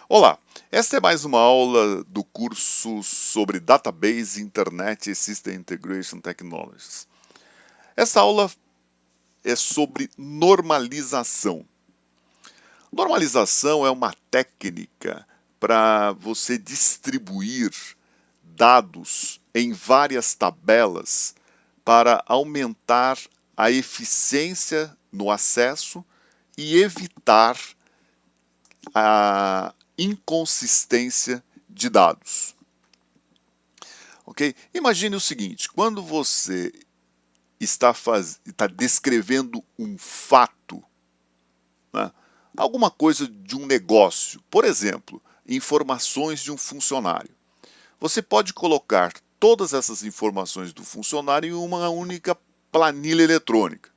Olá, esta é mais uma aula do curso sobre Database, Internet e System Integration Technologies. Essa aula é sobre normalização. Normalização é uma técnica para você distribuir dados em várias tabelas para aumentar a eficiência no acesso e evitar a inconsistência de dados. Ok? Imagine o seguinte: quando você está descrevendo um fato, né, alguma coisa de um negócio, por exemplo, informações de um funcionário, você pode colocar todas essas informações do funcionário em uma única planilha eletrônica.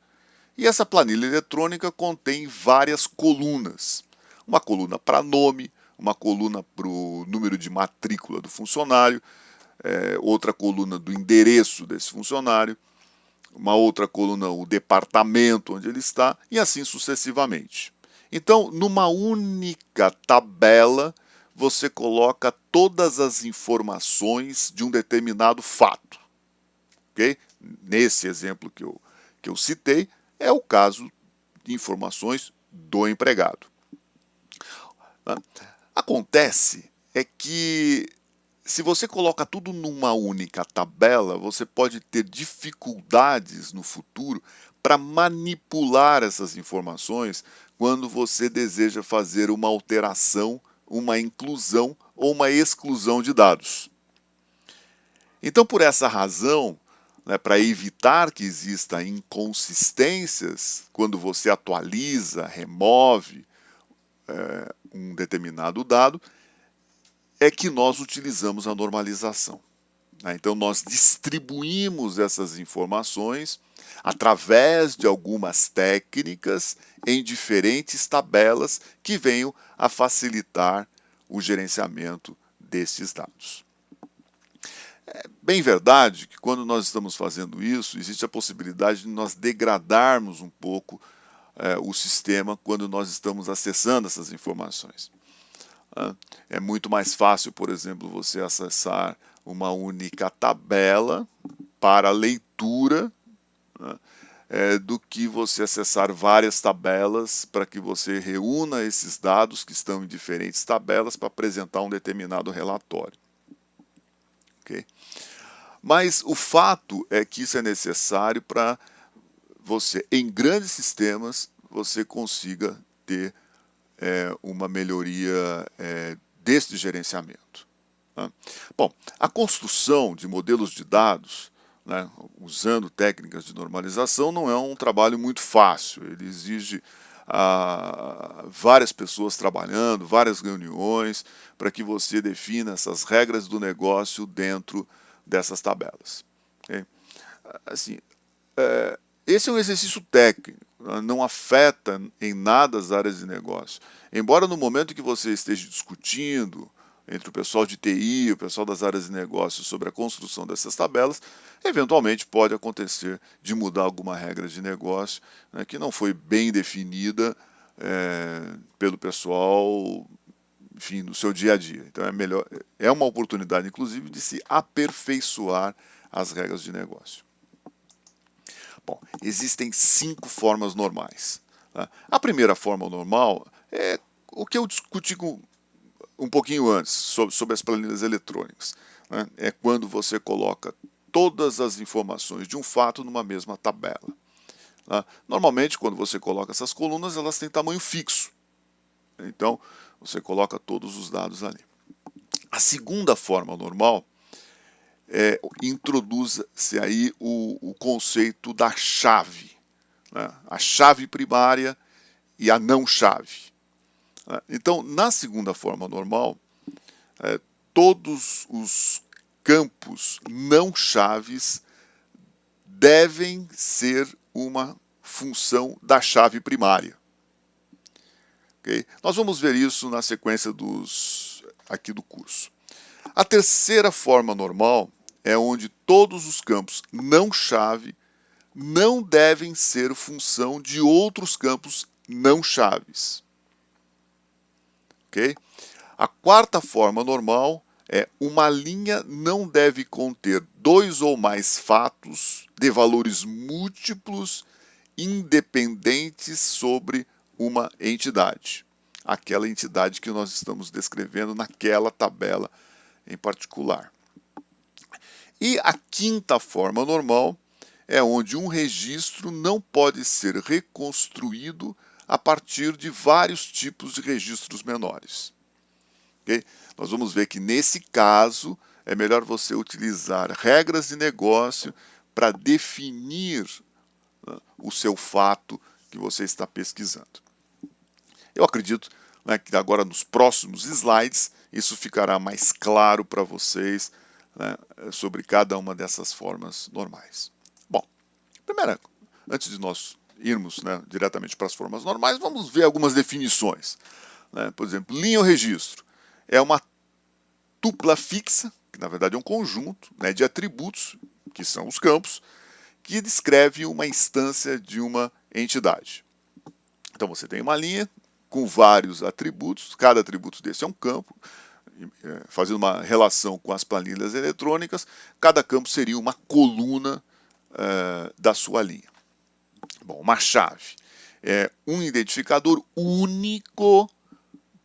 E essa planilha eletrônica contém várias colunas. Uma coluna para nome, uma coluna para o número de matrícula do funcionário, outra coluna do endereço desse funcionário, uma outra coluna o departamento onde ele está, e assim sucessivamente. Então, numa única tabela, você coloca todas as informações de um determinado fato. Okay? Nesse exemplo que eu citei, é o caso de informações do empregado. Acontece é que se você coloca tudo numa única tabela, você pode ter dificuldades no futuro para manipular essas informações quando você deseja fazer uma alteração, uma inclusão ou uma exclusão de dados. Então, por essa razão, para evitar que exista inconsistências, quando você atualiza, remove um determinado dado, é que nós utilizamos a normalização. Então, nós distribuímos essas informações através de algumas técnicas em diferentes tabelas que venham a facilitar o gerenciamento desses dados. É bem verdade que quando nós estamos fazendo isso, existe a possibilidade de nós degradarmos um pouco o sistema quando nós estamos acessando essas informações. É muito mais fácil, por exemplo, você acessar uma única tabela para leitura, do que você acessar várias tabelas para que você reúna esses dados que estão em diferentes tabelas para apresentar um determinado relatório. Okay? Mas o fato é que isso é necessário para você, em grandes sistemas, você consiga ter uma melhoria deste gerenciamento. Né? Bom, a construção de modelos de dados, né, usando técnicas de normalização, não é um trabalho muito fácil. Ele exige várias pessoas trabalhando, várias reuniões, para que você defina essas regras do negócio dentro dessas tabelas. Okay? Assim, esse é um exercício técnico, não afeta em nada as áreas de negócio. Embora no momento que você esteja discutindo entre o pessoal de TI e o pessoal das áreas de negócio sobre a construção dessas tabelas, eventualmente pode acontecer de mudar alguma regra de negócio, né, que não foi bem definida pelo pessoal, enfim, no seu dia a dia. Então é uma oportunidade, inclusive, de se aperfeiçoar as regras de negócio. Bom, existem 5 formas normais. Tá? A primeira forma normal é o que eu discuti um pouquinho antes, sobre as planilhas eletrônicas. Né? É quando você coloca todas as informações de um fato numa mesma tabela. Tá? Normalmente, quando você coloca essas colunas, elas têm tamanho fixo. Então, você coloca todos os dados ali. A segunda forma normal introduz-se aí o conceito da chave, né? A chave primária e a não chave. Então, na segunda forma normal, todos os campos não chaves devem ser uma função da chave primária. Okay? Nós vamos ver isso na sequência aqui do curso. A terceira forma normal é onde todos os campos não chave não devem ser função de outros campos não chaves. Okay? A quarta forma normal é: uma linha não deve conter dois ou mais fatos de valores múltiplos independentes sobre uma entidade. Aquela entidade que nós estamos descrevendo naquela tabela em particular. E a quinta forma normal é onde um registro não pode ser reconstruído a partir de vários tipos de registros menores. Okay? Nós vamos ver que nesse caso é melhor você utilizar regras de negócio para definir, né, o seu fato que você está pesquisando. Eu acredito, né, que agora nos próximos slides isso ficará mais claro para vocês, né, sobre cada uma dessas formas normais. Bom, primeiro, antes de nós irmos, né, diretamente para as formas normais, vamos ver algumas definições. Né? Por exemplo, linha ou registro é uma tupla fixa, que na verdade é um conjunto, né, de atributos, que são os campos, que descreve uma instância de uma entidade. Então você tem uma linha com vários atributos, cada atributo desse é um campo, fazendo uma relação com as planilhas eletrônicas, cada campo seria uma coluna da sua linha. Bom, uma chave é um identificador único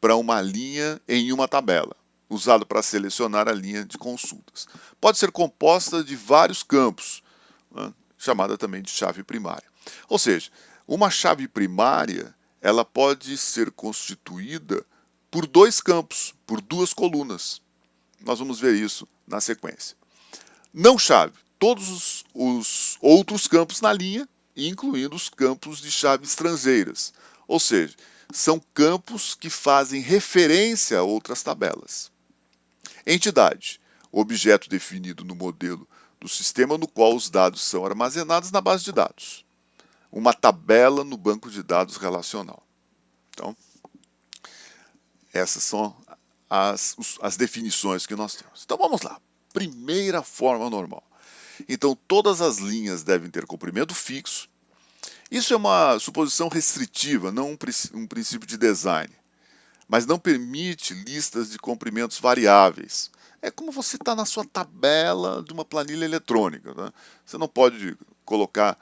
para uma linha em uma tabela, usado para selecionar a linha de consultas. Pode ser composta de vários campos, né, chamada também de chave primária. Ou seja, uma chave primária ela pode ser constituída por dois campos, por duas colunas. Nós vamos ver isso na sequência. Não chave, todos os outros campos na linha, incluindo os campos de chave estrangeiras. Ou seja, são campos que fazem referência a outras tabelas. Entidade, objeto definido no modelo do sistema no qual os dados são armazenados na base de dados. Uma tabela no banco de dados relacional. Então, essas são as definições que nós temos. Então vamos lá. Primeira forma normal. Então todas as linhas devem ter comprimento fixo. Isso é uma suposição restritiva, não um princípio de design, mas não permite listas de comprimentos variáveis. É como você está na sua tabela de uma planilha eletrônica. Né? Você não pode colocar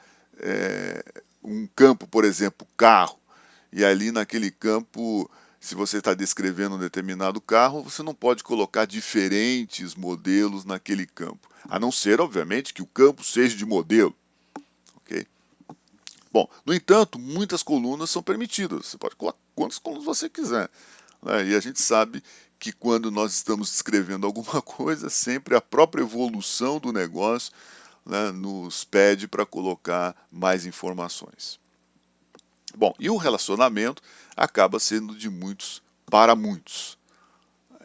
um campo, por exemplo, carro, e ali naquele campo, se você está descrevendo um determinado carro, você não pode colocar diferentes modelos naquele campo, a não ser, obviamente, que o campo seja de modelo. Okay? Bom, no entanto, muitas colunas são permitidas, você pode colocar quantas colunas você quiser. Né? E a gente sabe que quando nós estamos descrevendo alguma coisa, sempre a própria evolução do negócio, né, nos pede para colocar mais informações. Bom, e o relacionamento acaba sendo de muitos para muitos.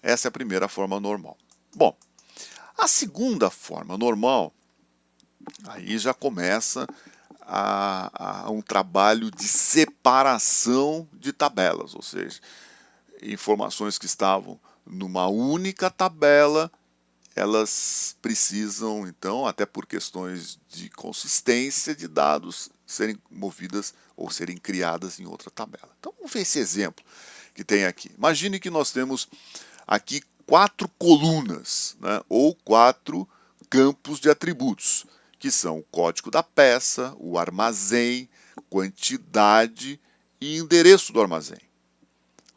Essa é a primeira forma normal. Bom, a segunda forma normal, aí já começa um trabalho de separação de tabelas, ou seja, informações que estavam numa única tabela, elas precisam, então, até por questões de consistência de dados, serem movidas ou serem criadas em outra tabela. Então, vamos ver esse exemplo que tem aqui. Imagine que nós temos aqui 4 colunas, né, ou 4 campos de atributos, que são o código da peça, o armazém, quantidade e endereço do armazém.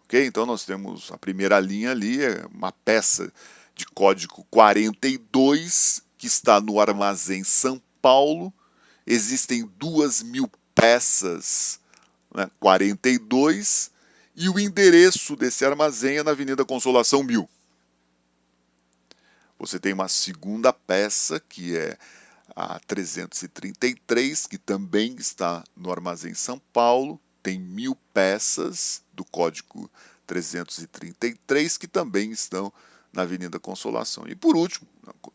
Okay? Então, nós temos a primeira linha ali, é uma peça de código 42, que está no armazém São Paulo. Existem 2.000 peças, né, 42, e o endereço desse armazém é na Avenida Consolação 1000. Você tem uma segunda peça, que é a 333, que também está no armazém São Paulo, tem 1.000 peças do código 333, que também estão na Avenida Consolação. E por último,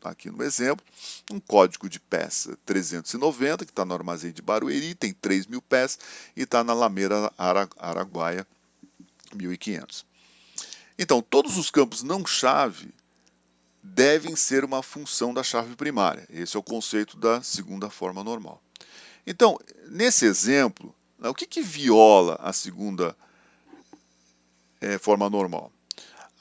aqui no exemplo, um código de peça 390, que está no armazém de Barueri, tem 3.000 peças, e está na Alameda Araguaia 1.500. Então, todos os campos não chave devem ser uma função da chave primária. Esse é o conceito da segunda forma normal. Então, nesse exemplo, o que viola a segunda forma normal?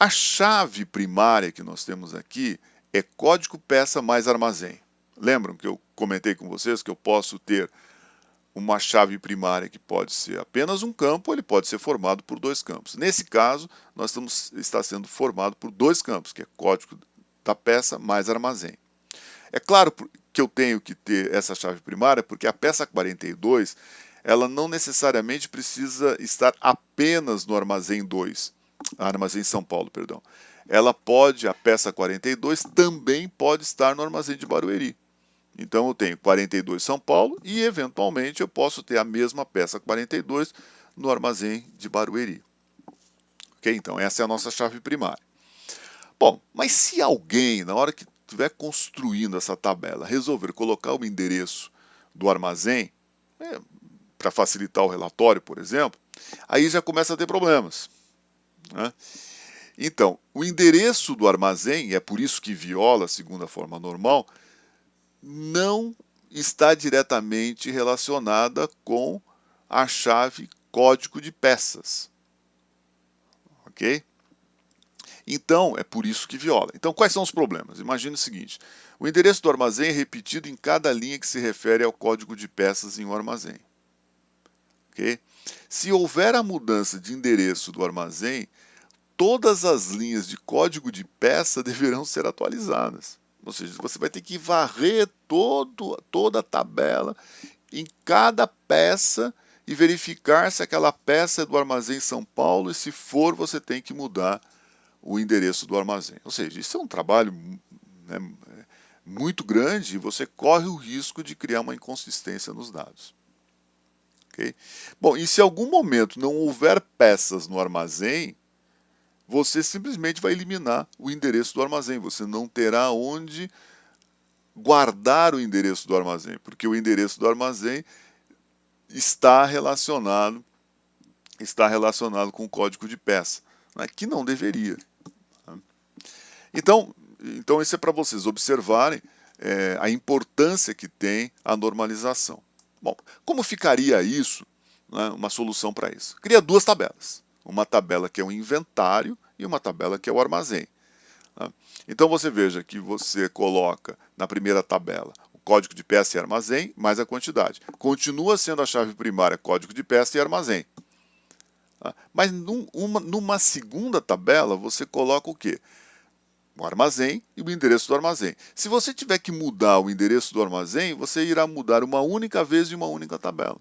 A chave primária que nós temos aqui é código peça mais armazém. Lembram que eu comentei com vocês que eu posso ter uma chave primária que pode ser apenas um campo, ou ele pode ser formado por dois campos. Nesse caso, está sendo formado por dois campos, que é código da peça mais armazém. É claro que eu tenho que ter essa chave primária, porque a peça 42, ela não necessariamente precisa estar apenas no armazém 2, armazém São Paulo, perdão. A peça 42 também pode estar no armazém de Barueri. Então eu tenho 42 São Paulo e eventualmente eu posso ter a mesma peça 42 no armazém de Barueri. Ok? Então essa é a nossa chave primária. Bom, mas se alguém, na hora que estiver construindo essa tabela, resolver colocar o endereço do armazém, para facilitar o relatório, por exemplo, aí já começa a ter problemas, né? Então, o endereço do armazém, e é por isso que viola a segunda forma normal, não está diretamente relacionada com a chave código de peças. Ok? Então, é por isso que viola. Então, quais são os problemas? Imagine o seguinte: o endereço do armazém é repetido em cada linha que se refere ao código de peças em um armazém. Ok? Se houver a mudança de endereço do armazém, todas as linhas de código de peça deverão ser atualizadas. Ou seja, você vai ter que varrer toda a tabela em cada peça e verificar se aquela peça é do armazém São Paulo, e se for, você tem que mudar o endereço do armazém. Ou seja, isso é um trabalho, né, muito grande, e você corre o risco de criar uma inconsistência nos dados. Okay? Bom, e se em algum momento não houver peças no armazém, você simplesmente vai eliminar o endereço do armazém. Você não terá onde guardar o endereço do armazém, porque o endereço do armazém está relacionado com o código de peça, né, que não deveria. Então isso é para vocês observarem a importância que tem a normalização. Bom, como ficaria isso, né, uma solução para isso? Cria duas tabelas. Uma tabela que é o inventário e uma tabela que é o armazém. Né? Então você veja que você coloca na primeira tabela o código de peça e armazém mais a quantidade. Continua sendo a chave primária código de peça e armazém. Mas numa segunda tabela você coloca o quê? O armazém e o endereço do armazém. Se você tiver que mudar o endereço do armazém, você irá mudar uma única vez em uma única tabela,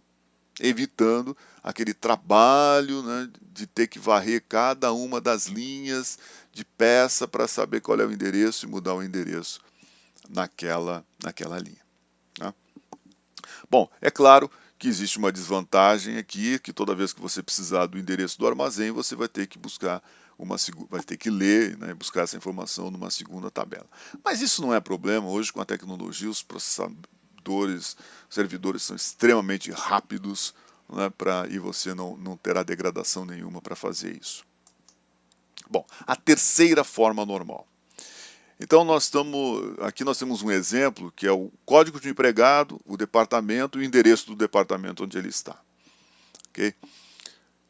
evitando aquele trabalho, né, de ter que varrer cada uma das linhas de peça para saber qual é o endereço e mudar o endereço naquela linha. Tá? Bom, é claro que existe uma desvantagem aqui, que toda vez que você precisar do endereço do armazém, você vai ter que buscar vai ter que ler, né, buscar essa informação numa segunda tabela. Mas isso não é problema. Hoje, com a tecnologia, os processadores, os servidores são extremamente rápidos, né, e você não terá degradação nenhuma para fazer isso. Bom, a terceira forma normal. Então aqui nós temos um exemplo que é o código de empregado, o departamento e o endereço do departamento onde ele está. Okay?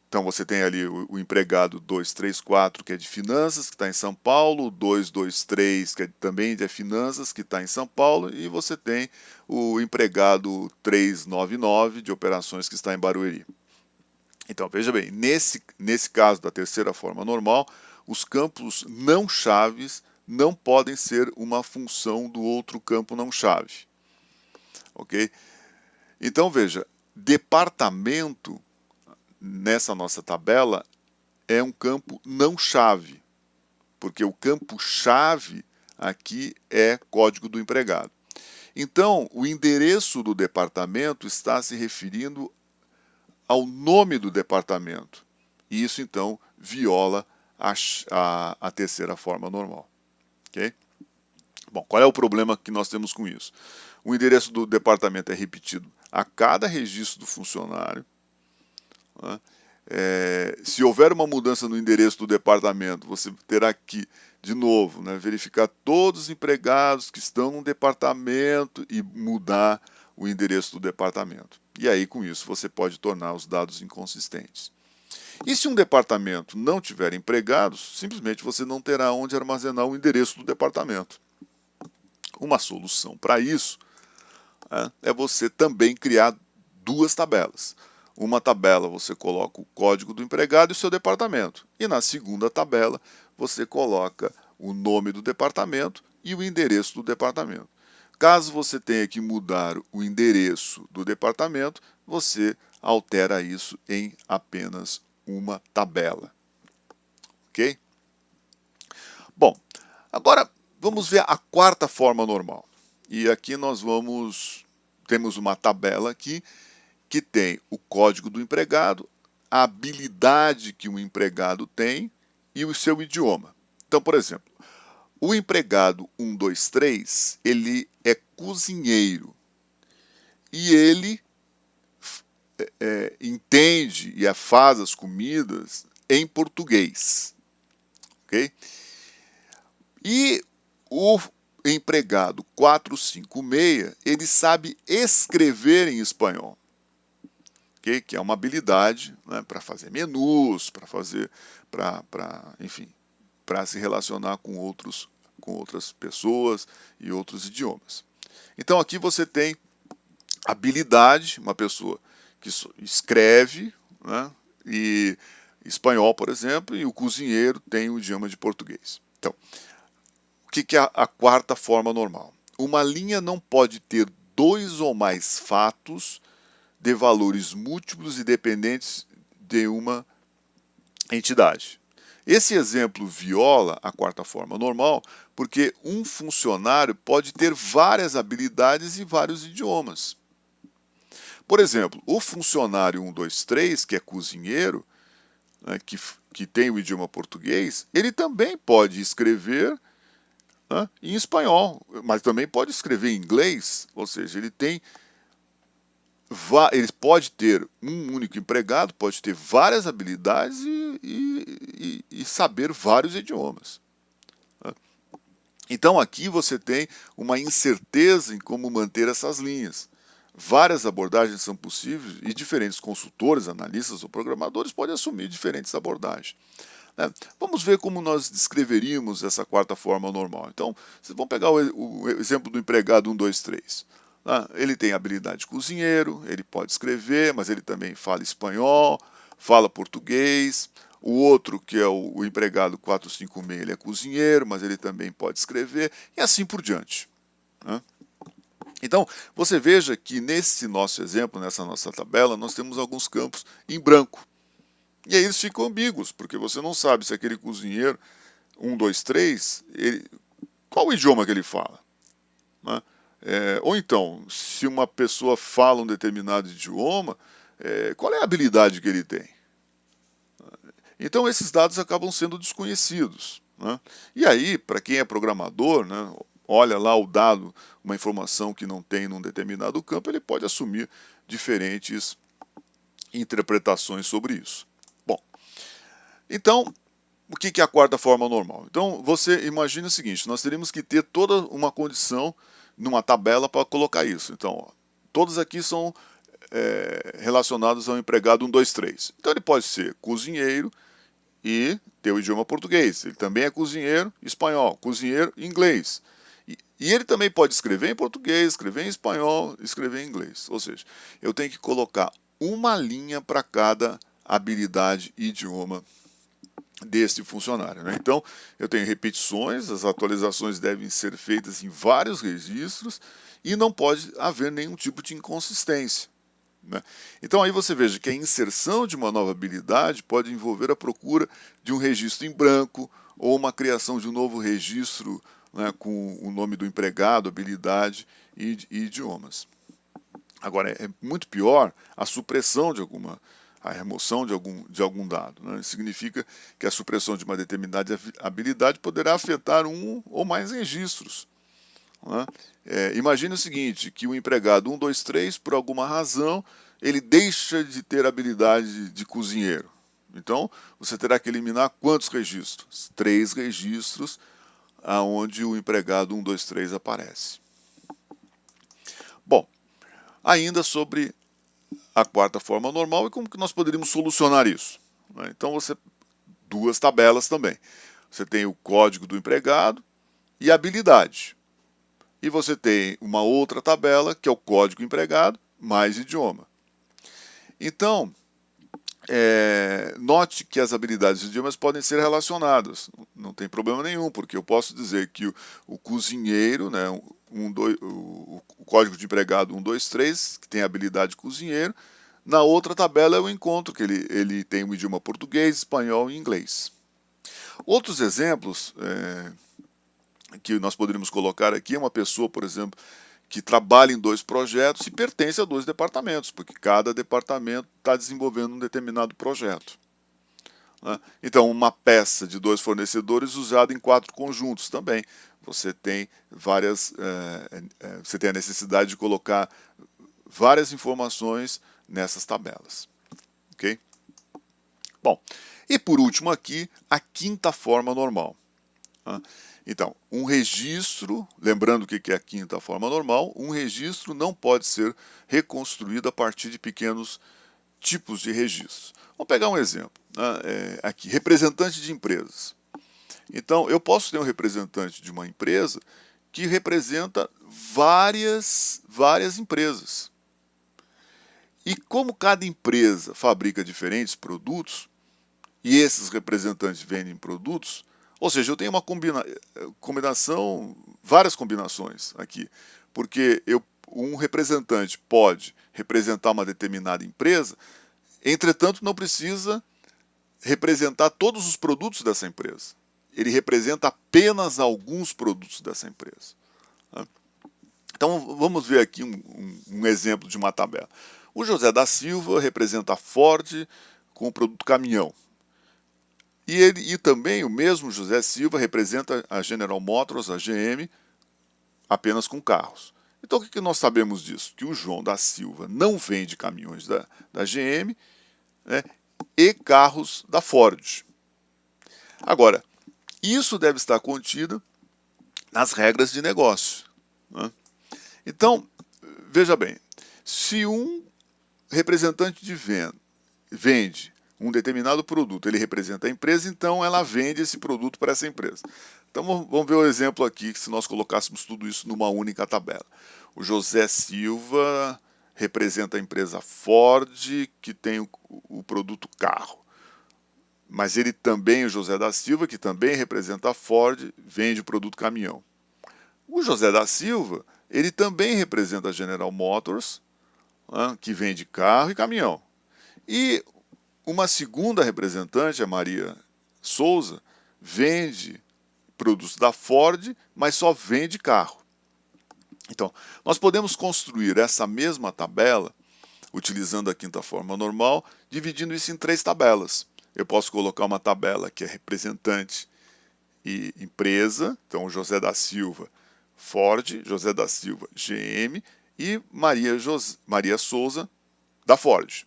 Então você tem ali o empregado 234, que é de finanças, que está em São Paulo, o 223, que também é de finanças, que está em São Paulo, e você tem o empregado 399, de operações, que está em Barueri. Então veja bem, nesse caso da terceira forma normal, os campos não chaves não podem ser uma função do outro campo não chave. Ok? Então veja, departamento nessa nossa tabela é um campo não chave, porque o campo chave aqui é código do empregado. Então, o endereço do departamento está se referindo ao nome do departamento. E isso, então, viola a terceira forma normal. Okay? Bom, qual é o problema que nós temos com isso? O endereço do departamento é repetido a cada registro do funcionário. Né? Se houver uma mudança no endereço do departamento, você terá que, de novo, né, verificar todos os empregados que estão no departamento e mudar o endereço do departamento. E aí, com isso, você pode tornar os dados inconsistentes. E se um departamento não tiver empregados, simplesmente você não terá onde armazenar o endereço do departamento. Uma solução para isso é você também criar duas tabelas. Uma tabela você coloca o código do empregado e o seu departamento. E na segunda tabela você coloca o nome do departamento e o endereço do departamento. Caso você tenha que mudar o endereço do departamento, você altera isso em apenas uma tabela. Ok? Bom, agora vamos ver a quarta forma normal. E aqui temos uma tabela aqui que tem o código do empregado, a habilidade que o empregado tem e o seu idioma. Então, por exemplo, o empregado 123, ele é cozinheiro e ele entende e faz as comidas em português. Ok? E o empregado 456, ele sabe escrever em espanhol, okay? Que é uma habilidade, né, para fazer menus, enfim, para se relacionar com outras pessoas e outros idiomas. Então aqui você tem habilidade, uma pessoa que escreve, né, e espanhol, por exemplo, e o cozinheiro tem o idioma de português. Então, o que é a quarta forma normal? Uma linha não pode ter dois ou mais fatos de valores múltiplos e dependentes de uma entidade. Esse exemplo viola a quarta forma normal porque um funcionário pode ter várias habilidades e vários idiomas. Por exemplo, o funcionário 123, que é cozinheiro, né, que tem o idioma português, ele também pode escrever, né, em espanhol, mas também pode escrever em inglês, ou seja, ele pode ter um único empregado, pode ter várias habilidades e saber vários idiomas. Então aqui você tem uma incerteza em como manter essas linhas. Várias abordagens são possíveis e diferentes consultores, analistas ou programadores podem assumir diferentes abordagens. Vamos ver como nós descreveríamos essa quarta forma normal. Então, vamos pegar o exemplo do empregado 123. Ele tem habilidade de cozinheiro, ele pode escrever, mas ele também fala espanhol, fala português. O outro, que é o empregado 456, ele é cozinheiro, mas ele também pode escrever, e assim por diante. Então, você veja que nesse nosso exemplo, nessa nossa tabela, nós temos alguns campos em branco. E aí eles ficam ambíguos, porque você não sabe se aquele cozinheiro 123, qual o idioma que ele fala. Ou então, se uma pessoa fala um determinado idioma, qual é a habilidade que ele tem? Então esses dados acabam sendo desconhecidos. E aí, para quem é programador, olha lá o dado, uma informação que não tem num determinado campo, ele pode assumir diferentes interpretações sobre isso. Bom, então, o que é a quarta forma normal? Então, você imagina o seguinte, nós teríamos que ter toda uma condição numa tabela para colocar isso. Então, todos aqui são relacionados ao empregado 123. Então, ele pode ser cozinheiro e ter o idioma português. Ele também é cozinheiro espanhol, cozinheiro inglês. E ele também pode escrever em português, escrever em espanhol, escrever em inglês. Ou seja, eu tenho que colocar uma linha para cada habilidade e idioma deste funcionário. Então, eu tenho repetições, as atualizações devem ser feitas em vários registros e não pode haver nenhum tipo de inconsistência. Então aí você veja que a inserção de uma nova habilidade pode envolver a procura de um registro em branco ou uma criação de um novo registro, com o nome do empregado, habilidade e idiomas. Agora, é muito pior a supressão a remoção de algum dado. Significa que a supressão de uma determinada habilidade poderá afetar um ou mais registros. Imagine o seguinte, que o empregado 123, por alguma razão, ele deixa de ter habilidade de cozinheiro. Então, você terá que eliminar quantos registros? 3 registros onde o empregado 123 aparece. Bom, ainda sobre a quarta forma normal e como que nós poderíamos solucionar isso. né? Então, duas tabelas também. Você tem o código do empregado e a habilidade. E você tem uma outra tabela, que é o código empregado mais idioma. Então, note que as habilidades e idiomas podem ser relacionadas, não tem problema nenhum, porque eu posso dizer que o cozinheiro, né, o código de empregado 123, que tem a habilidade cozinheiro, na outra tabela eu encontro que ele tem o idioma português, espanhol e inglês. Outros exemplos que nós poderíamos colocar aqui é uma pessoa, por exemplo, que trabalha em 2 projetos e pertence a 2 departamentos, porque cada departamento está desenvolvendo um determinado projeto, né? Então, uma peça de 2 fornecedores usada em 4 conjuntos também. Você tem você tem a necessidade de colocar várias informações nessas tabelas, ok? Bom, e por último aqui, a quinta forma normal, né? Então, um registro, lembrando o que é a quinta forma normal, um registro não pode ser reconstruído a partir de pequenos tipos de registros. Vamos pegar um exemplo, né? Aqui, representante de empresas. Então, eu posso ter um representante de uma empresa que representa várias empresas. E como cada empresa fabrica diferentes produtos, e esses representantes vendem produtos, ou seja, eu tenho uma combinação, várias combinações aqui, porque um representante pode representar uma determinada empresa, entretanto não precisa representar todos os produtos dessa empresa. Ele representa apenas alguns produtos dessa empresa. Então vamos ver aqui um exemplo de uma tabela. O José da Silva representa a Ford com o produto caminhão. E também o mesmo José Silva representa a General Motors, a GM, apenas com carros. Então o que nós sabemos disso? Que o João da Silva não vende caminhões da GM, né, e carros da Ford. Agora, isso deve estar contido nas regras de negócio, né? Então, veja bem, se um representante de venda vende um determinado produto, ele representa a empresa, então ela vende esse produto para essa empresa. Então vamos ver o exemplo aqui, se nós colocássemos tudo isso numa única tabela. O José Silva representa a empresa Ford, que tem o produto carro. Mas ele também, o José da Silva, que também representa a Ford, vende o produto caminhão. O José da Silva, ele também representa a General Motors, né, que vende carro e caminhão. E uma segunda representante, a Maria Souza, vende produtos da Ford, mas só vende carro. Então, nós podemos construir essa mesma tabela, utilizando a quinta forma normal, dividindo isso em 3 tabelas. Eu posso colocar uma tabela que é representante e empresa, então José da Silva Ford, José da Silva GM e Maria Souza da Ford.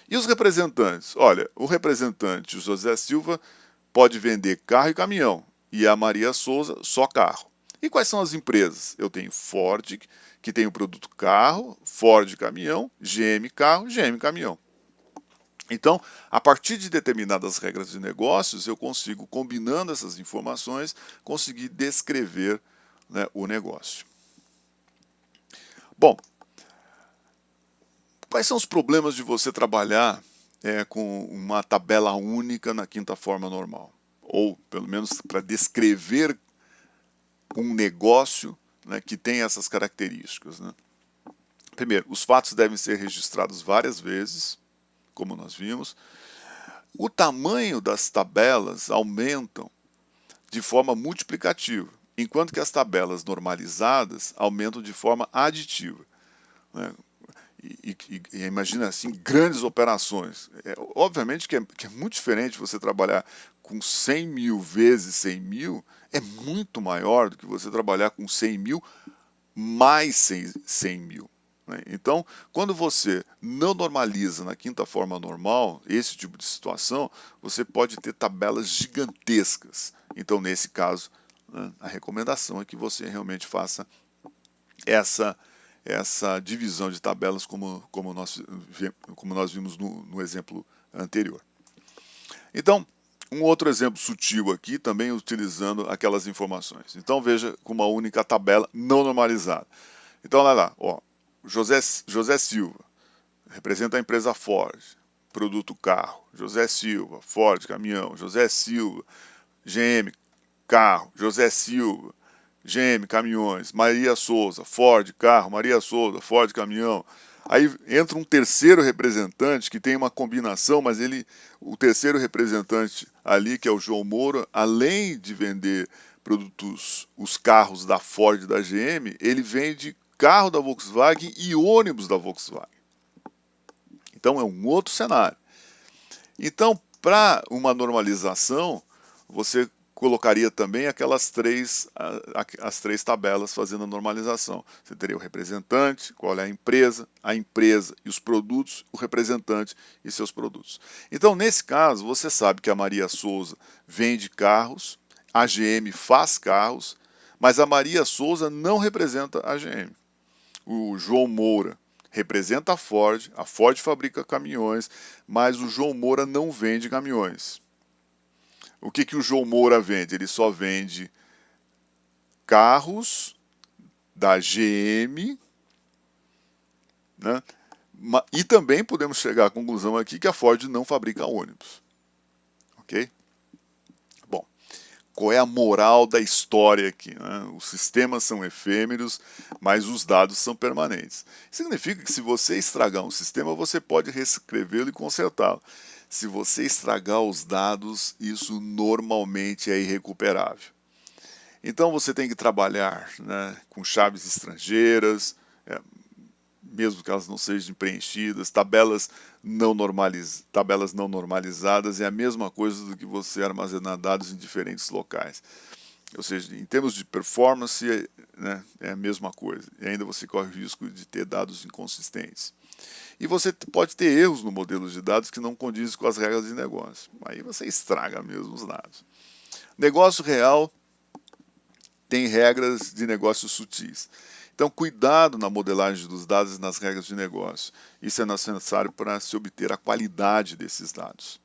E os representantes? Olha, o representante José Silva pode vender carro e caminhão, e a Maria Souza só carro. E quais são as empresas? Eu tenho Ford, que tem o produto carro, Ford caminhão, GM carro, GM caminhão. Então, a partir de determinadas regras de negócios, eu consigo, combinando essas informações, conseguir descrever, né, o negócio. Bom, quais são os problemas de você trabalhar com uma tabela única na quinta forma normal? Ou, pelo menos, para descrever um negócio, né, que tem essas características, né? Primeiro, os fatos devem ser registrados várias vezes, como nós vimos. O tamanho das tabelas aumentam de forma multiplicativa, enquanto que as tabelas normalizadas aumentam de forma aditiva, né? E imagina assim, grandes operações. Obviamente que é muito diferente você trabalhar com 100 mil vezes 100 mil, é muito maior do que você trabalhar com 100 mil mais 100 mil. Né? Então, quando você não normaliza na quinta forma normal, esse tipo de situação, você pode ter tabelas gigantescas. Então, nesse caso, né, a recomendação é que você realmente faça essa divisão de tabelas como nós vimos no exemplo anterior. Então, um outro exemplo sutil aqui, também utilizando aquelas informações. Então, veja com uma única tabela não normalizada. Então, olha lá, ó, José Silva, representa a empresa Ford, produto carro. José Silva, Ford, caminhão. José Silva, GM, carro. José Silva, GM, caminhões. Maria Souza, Ford, carro. Maria Souza, Ford, caminhão. Aí entra um terceiro representante que tem uma combinação, mas o terceiro representante ali, que é o João Moura, além de vender produtos, os carros da Ford e da GM, ele vende carro da Volkswagen e ônibus da Volkswagen. Então é um outro cenário. Então, para uma normalização, você colocaria também aquelas as três tabelas fazendo a normalização. Você teria o representante, qual é a empresa e os produtos, o representante e seus produtos. Então, nesse caso, você sabe que a Maria Souza vende carros, a GM faz carros, mas a Maria Souza não representa a GM. O João Moura representa a Ford fabrica caminhões, mas o João Moura não vende caminhões. O que o João Moura vende? Ele só vende carros da GM, né? E também podemos chegar à conclusão aqui que a Ford não fabrica ônibus. Ok? Bom, qual é a moral da história aqui? Né? Os sistemas são efêmeros, mas os dados são permanentes. Significa que se você estragar um sistema, você pode reescrevê-lo e consertá-lo. Se você estragar os dados, isso normalmente é irrecuperável. Então você tem que trabalhar, né, com chaves estrangeiras, mesmo que elas não sejam preenchidas, tabelas não normalizadas é a mesma coisa do que você armazenar dados em diferentes locais. Ou seja, em termos de performance, né, é a mesma coisa. E ainda você corre o risco de ter dados inconsistentes. E você pode ter erros no modelo de dados que não condizem com as regras de negócio. Aí você estraga mesmo os dados. Negócio real tem regras de negócios sutis. Então, cuidado na modelagem dos dados e nas regras de negócio. Isso é necessário para se obter a qualidade desses dados.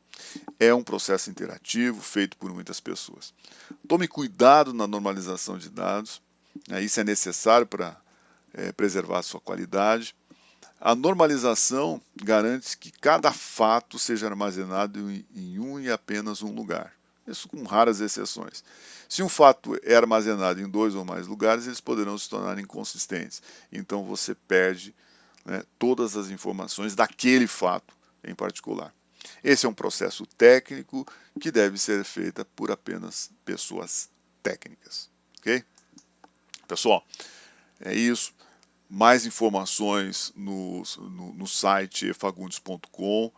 É um processo interativo feito por muitas pessoas. Tome cuidado na normalização de dados. Isso é necessário para preservar a sua qualidade. A normalização garante que cada fato seja armazenado em um e apenas um lugar. Isso com raras exceções. Se um fato é armazenado em 2 ou mais lugares, eles poderão se tornar inconsistentes. Então você perde, né, todas as informações daquele fato em particular. Esse é um processo técnico que deve ser feito por apenas pessoas técnicas. Ok? Pessoal, é isso. Mais informações no site efagundes.com,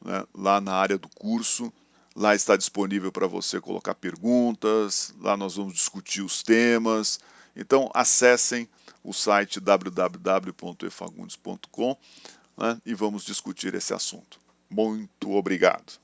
né, lá na área do curso. Lá está disponível para você colocar perguntas, lá nós vamos discutir os temas. Então acessem o site www.efagundes.com, né, e vamos discutir esse assunto. Muito obrigado.